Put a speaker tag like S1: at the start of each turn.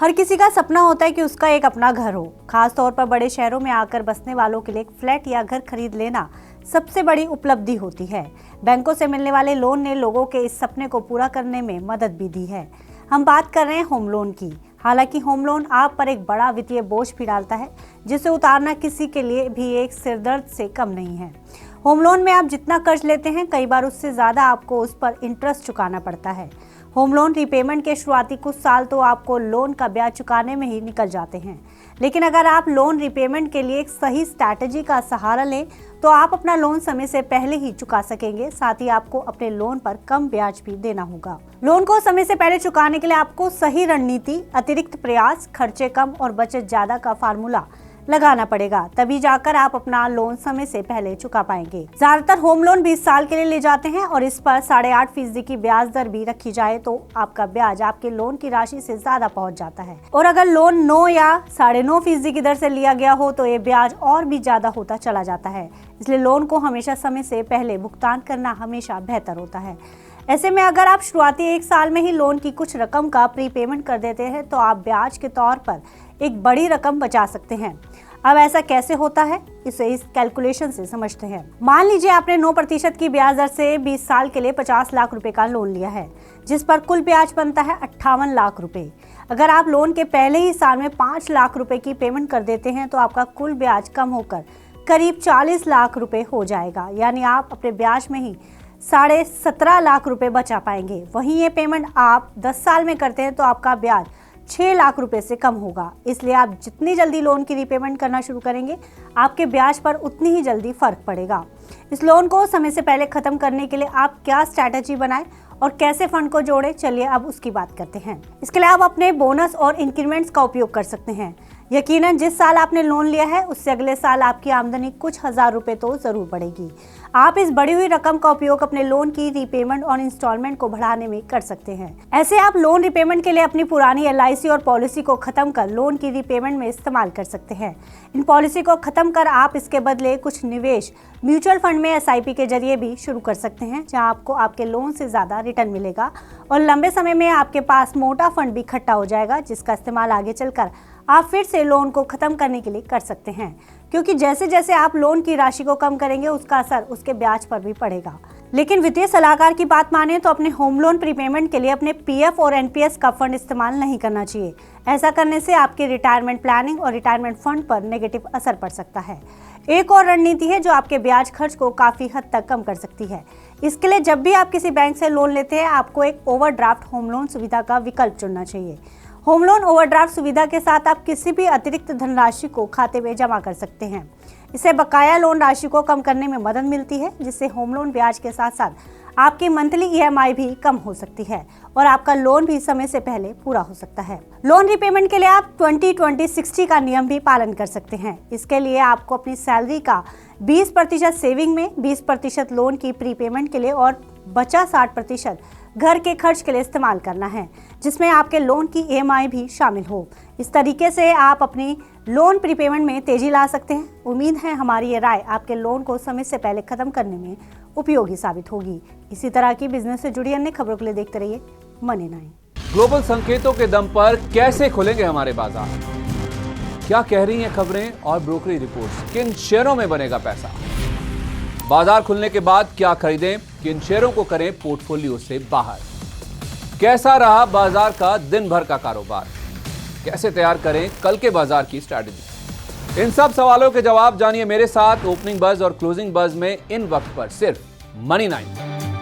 S1: हर किसी का सपना होता है कि उसका एक अपना घर हो। खास तौर पर बड़े शहरों में आकर बसने वालों के लिए एक फ्लैट या घर खरीद लेना सबसे बड़ी उपलब्धि होती है। बैंकों से मिलने वाले लोन ने लोगों के इस सपने को पूरा करने में मदद भी दी है। हम बात कर रहे हैं होम लोन की। हालांकि होम लोन आप पर एक बड़ा वित्तीय बोझ भी डालता है, जिसे उतारना किसी के लिए भी एक सिरदर्द से कम नहीं है। होम लोन में आप जितना कर्ज लेते हैं, कई बार उससे ज़्यादा आपको उस पर इंटरेस्ट चुकाना पड़ता है। होम लोन रीपेमेंट के शुरुआती कुछ साल तो आपको लोन का ब्याज चुकाने में ही निकल जाते हैं, लेकिन अगर आप लोन रीपेमेंट के लिए एक सही स्ट्रैटेजी का सहारा लें तो आप अपना लोन समय से पहले ही चुका सकेंगे। साथ ही आपको अपने लोन पर कम ब्याज भी देना होगा। लोन को समय से पहले चुकाने के लिए आपको सही रणनीति, अतिरिक्त प्रयास, खर्चे कम और बचत ज्यादा का फार्मूला लगाना पड़ेगा, तभी जाकर आप अपना लोन समय से पहले चुका पाएंगे। ज्यादातर होम लोन 20 साल के लिए ले जाते हैं और इस पर 8.5% की ब्याज दर भी रखी जाए तो आपका ब्याज आपके लोन की राशि से ज्यादा पहुंच जाता है। और अगर लोन 9 या 9.5% की दर से लिया गया हो तो ये ब्याज और भी ज्यादा होता चला जाता है। इसलिए लोन को हमेशा समय से पहले भुगतान करना हमेशा बेहतर होता है। ऐसे में अगर आप शुरुआती 1 साल में ही लोन की कुछ रकम का प्रीपेमेंट कर देते हैं तो आप ब्याज के तौर पर एक बड़ी रकम बचा सकते हैं। अब ऐसा कैसे होता है, इसे इस कैलकुलेशन से समझते हैं। मान लीजिए आपने 9% की ब्याज दर से 20 साल के लिए 50 लाख रुपए का लोन लिया है, जिस पर कुल ब्याज बनता है 58 लाख रुपए। अगर आप लोन के पहले ही साल में 5 लाख रुपए की पेमेंट कर देते हैं तो आपका कुल ब्याज कम होकर करीब 40 लाख रुपए हो जाएगा। यानी आप अपने ब्याज में ही 17.5 लाख रुपए बचा पाएंगे। वहीं ये पेमेंट आप 10 साल में करते हैं तो आपका ब्याज 6 लाख रुपए से कम होगा। इसलिए आप जितनी जल्दी लोन की रीपेमेंट करना शुरू करेंगे, आपके ब्याज पर उतनी ही जल्दी फर्क पड़ेगा। इस लोन को समय से पहले खत्म करने के लिए आप क्या स्ट्रैटेजी बनाएं और कैसे फंड को जोड़ें, चलिए अब उसकी बात करते हैं। इसके लिए आप अपने बोनस और इंक्रीमेंट्स का उपयोग कर सकते हैं। यकीनन जिस साल आपने लोन लिया है उससे अगले साल आपकी आमदनी कुछ हजार रुपए तो जरूर बढ़ेगी। आप इस बढ़ी हुई रकम का उपयोग अपने लोन की रीपेमेंट और इंस्टॉलमेंट को बढ़ाने में कर सकते हैं। ऐसे आप लोन रीपेमेंट के लिए अपनी पुरानी LIC और पॉलिसी को खत्म कर लोन की रीपेमेंट में इस्तेमाल कर सकते हैं। इन पॉलिसी को खत्म कर आप इसके बदले कुछ निवेश म्यूचुअल फंड में SIP के जरिए भी शुरू कर सकते हैं, जहां आपको आपके लोन से ज्यादा रिटर्न मिलेगा और लंबे समय में आपके पास मोटा फंड भी इकट्ठा हो जाएगा, जिसका इस्तेमाल आगे चलकर आप फिर से लोन को खत्म करने के लिए कर सकते हैं। क्योंकि जैसे जैसे आप लोन की राशि को कम करेंगे उसका असर उसके ब्याज पर भी पड़ेगा। लेकिन वित्तीय सलाहकार की बात माने तो अपने होम लोन प्रीपेमेंट के लिए अपने PF और NPS का फंड इस्तेमाल नहीं करना चाहिए। ऐसा करने से आपकी रिटायरमेंट प्लानिंग और रिटायरमेंट फंड पर नेगेटिव असर पड़ सकता है। एक और रणनीति है जो आपके ब्याज खर्च को काफी हद तक कम कर सकती है। इसके लिए जब भी आप किसी बैंक से लोन लेते हैं, आपको एक ओवरड्राफ्ट होम लोन सुविधा का विकल्प चुनना चाहिए। होम लोन ओवरड्राफ्ट सुविधा के साथ आप किसी भी अतिरिक्त धनराशि को खाते में जमा कर सकते हैं। इससे बकाया लोन राशि को कम करने में मदद मिलती है, जिससे होम लोन ब्याज के साथ साथ आपकी मंथली EMI भी कम हो सकती है और आपका लोन भी समय से पहले पूरा हो सकता है। लोन रीपेमेंट के लिए आप 20-20-60 का नियम भी पालन कर सकते हैं। इसके लिए आपको अपनी सैलरी का 20% सेविंग में, 20% लोन की प्रीपेमेंट के लिए और बचा 60% घर के खर्च के लिए इस्तेमाल करना है, जिसमें आपके लोन की EMI भी शामिल हो। इस तरीके से आप अपनी लोन प्रीपेमेंट में तेजी ला सकते हैं। उम्मीद है हमारी ये राय आपके लोन को समय से पहले खत्म करने में उपयोगी साबित होगी। इसी तरह की बिजनेस से जुड़ी अन्य खबरों के लिए देखते रहिए मनी 9।
S2: ग्लोबल संकेतों के दम पर कैसे खुलेंगे हमारे बाजार? क्या कह रही हैं खबरें और ब्रोकरी रिपोर्ट्स? किन शेयरों में बनेगा पैसा? बाजार खुलने के बाद क्या खरीदें, किन शेयरों को करें पोर्टफोलियो से बाहर? कैसा रहा बाजार का दिन भर का कारोबार? कैसे तैयार करें कल के बाजार की स्ट्रैटेजी? इन सब सवालों के जवाब जानिए मेरे साथ ओपनिंग बज और क्लोजिंग बज में इन वक्त पर सिर्फ मनी 9।